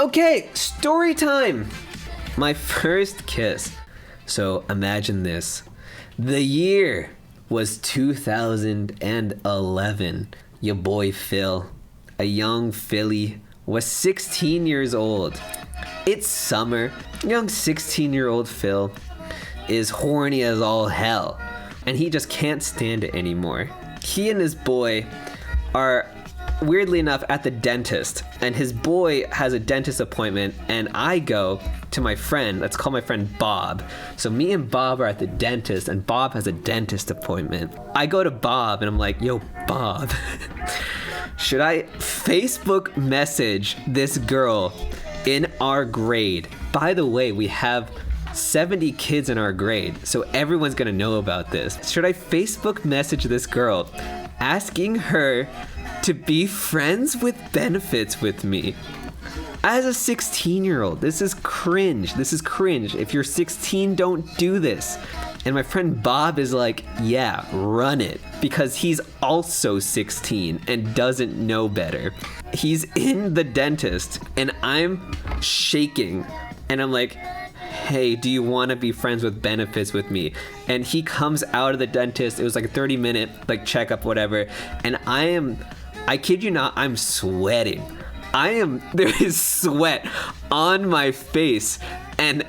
Okay, story time. My first kiss. So imagine this. The year was 2011. Your boy Phil, a young Philly, was 16 years old. It's summer. Young 16-year-old Phil is horny as all hell, and he just can't stand it anymore. He and his boy are, weirdly enough, at the dentist, and his boy has a dentist appointment, and I go to my friend. Let's call my friend Bob. So me and Bob are at the dentist, and Bob has a dentist appointment. I go to Bob, and I'm like, yo, Bob, should I Facebook message this girl in our grade? By the way, we have 70 kids in our grade, so everyone's gonna know about this. Should I Facebook message this girl asking her to be friends with benefits with me? As a 16-year-old, this is cringe. This is cringe. If you're 16, don't do this. And my friend Bob is like, yeah, run it. Because he's also 16 and doesn't know better. He's in the dentist and I'm shaking. And I'm like, hey, do you want to be friends with benefits with me? And he comes out of the dentist. It was like a 30-minute like checkup, whatever. And I kid you not, I'm sweating. There is sweat on my face. And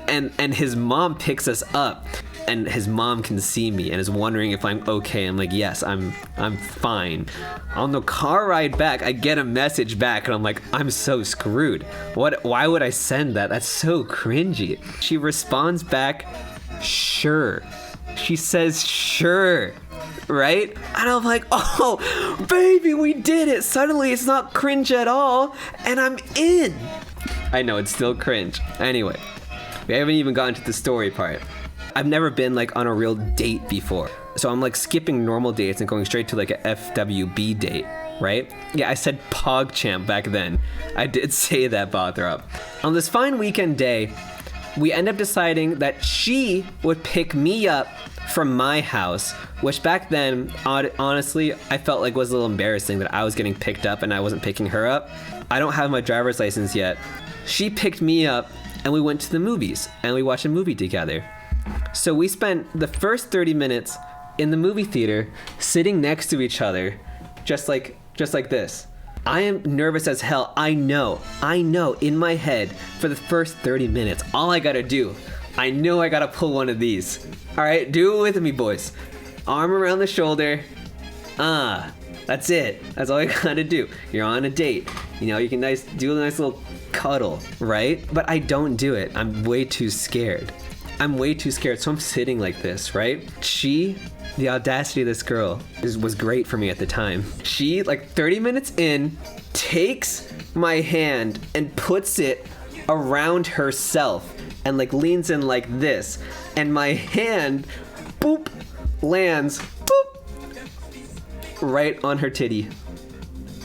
his mom picks us up. And his mom can see me and is wondering if I'm okay. I'm like, yes, I'm fine. On the car ride back, I get a message back and I'm like, I'm so screwed. Why would I send that? That's so cringy. She responds back, sure. She says, sure, right? And I'm like, oh, baby, we did it. Suddenly it's not cringe at all and I'm in. I know, it's still cringe. Anyway, we haven't even gotten to the story part. I've never been like on a real date before. So I'm like skipping normal dates and going straight to like a FWB date, right? Yeah, I said PogChamp back then. I did say that, Bothrop. On this fine weekend day, we end up deciding that she would pick me up from my house, which back then, honestly, I felt like was a little embarrassing that I was getting picked up and I wasn't picking her up. I don't have my driver's license yet. She picked me up and we went to the movies and we watched a movie together. So we spent the first 30 minutes in the movie theater sitting next to each other, just like this. I am nervous as hell. I know in my head for the first 30 minutes, all I gotta do, I know I gotta pull one of these. All right, do it with me, boys. Arm around the shoulder. That's it. That's all you gotta do. You're on a date. You know, you can do a nice little cuddle, right? But I don't do it. I'm way too scared. So I'm sitting like this, right? The audacity of this girl was great for me at the time. She, like 30 minutes in, takes my hand and puts it around herself and like leans in like this. And my hand, boop, lands, boop, right on her titty.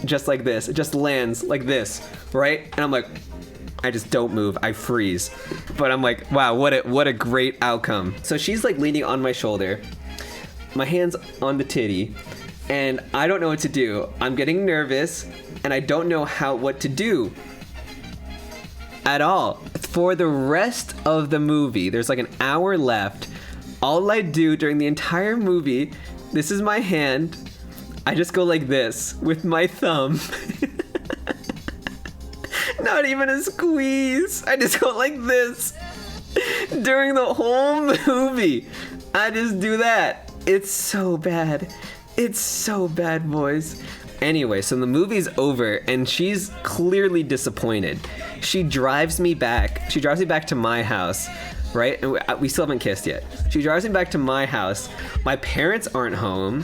Just like this. It just lands like this, right? And I'm like, I just don't move. I freeze. But I'm like, wow, what a great outcome. So she's like leaning on my shoulder. My hand's on the titty. And I don't know what to do. I'm getting nervous. And I don't know what to do at all. For the rest of the movie, there's like an hour left. All I do during the entire movie, this is my hand. I just go like this with my thumb. Not even a squeeze. I just go like this. During the whole movie, I just do that. It's so bad. It's so bad, boys. Anyway, so the movie's over and she's clearly disappointed. She drives me back to my house, right? And we still haven't kissed yet. She drives me back to my house. My parents aren't home.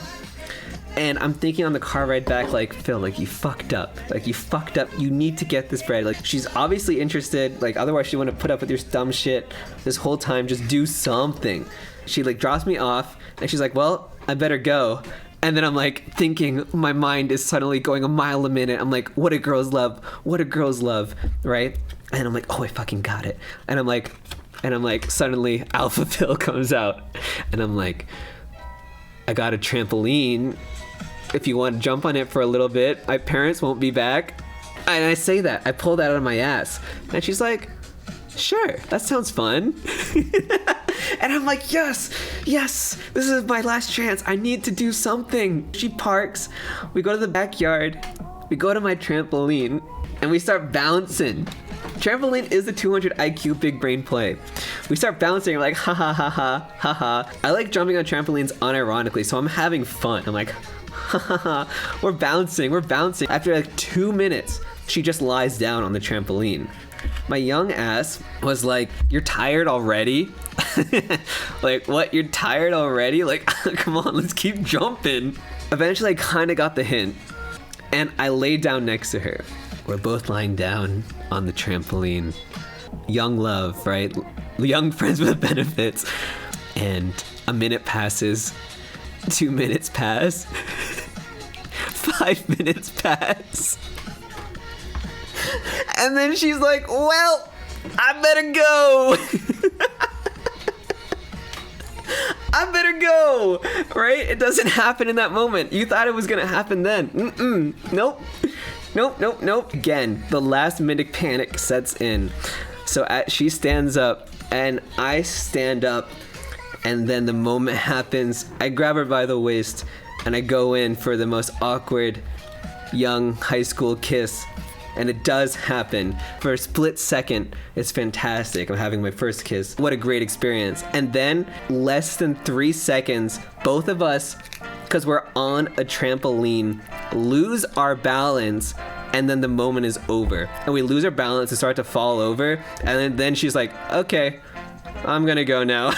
And I'm thinking on the car ride back, like, Phil, like, you fucked up. Like, you fucked up. You need to get this bread. Like, she's obviously interested. Like, otherwise she wouldn't put up with your dumb shit this whole time. Just do something. She, like, drops me off. And she's like, well, I better go. And then I'm, like, thinking, my mind is suddenly going a mile a minute. I'm like, what do girls love? What do girls love? Right? And I'm like, oh, I fucking got it. And I'm like, suddenly Alpha Phil comes out. And I'm like, I got a trampoline. If you want to jump on it for a little bit, my parents won't be back. And I say that. I pull that out of my ass. And she's like, sure, that sounds fun. And I'm like, yes, this is my last chance. I need to do something. She parks. We go to the backyard. We go to my trampoline. And we start bouncing. Trampoline is a 200 IQ big brain play. We start bouncing. We're like, ha ha ha ha ha ha. I like jumping on trampolines unironically, so I'm having fun. I'm like, ha ha ha. We're bouncing. After like 2 minutes, she just lies down on the trampoline. My young ass was like, you're tired already? Like, what? You're tired already? Like, come on, let's keep jumping. Eventually, I kind of got the hint, and I laid down next to her. We're both lying down on the trampoline. Young love, right? Young friends with benefits. And a minute passes. 2 minutes pass. 5 minutes pass. And then she's like, well, I better go. I better go, right? It doesn't happen in that moment. You thought it was gonna happen then. Nope. Again, the last minute panic sets in. So she stands up and I stand up, and then the moment happens. I grab her by the waist and I go in for the most awkward young high school kiss. And it does happen. For a split second, it's fantastic. I'm having my first kiss. What a great experience. And then, less than 3 seconds, both of us, because we're on a trampoline, lose our balance, and then the moment is over. And we lose our balance and start to fall over, and then she's like, okay, I'm gonna go now.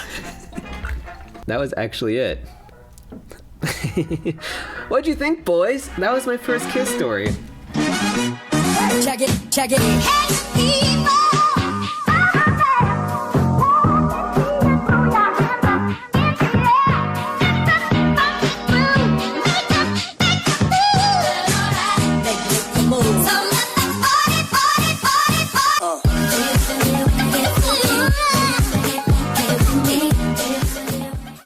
That was actually it. What'd you think, boys? That was my first kiss story. Check it. Hey!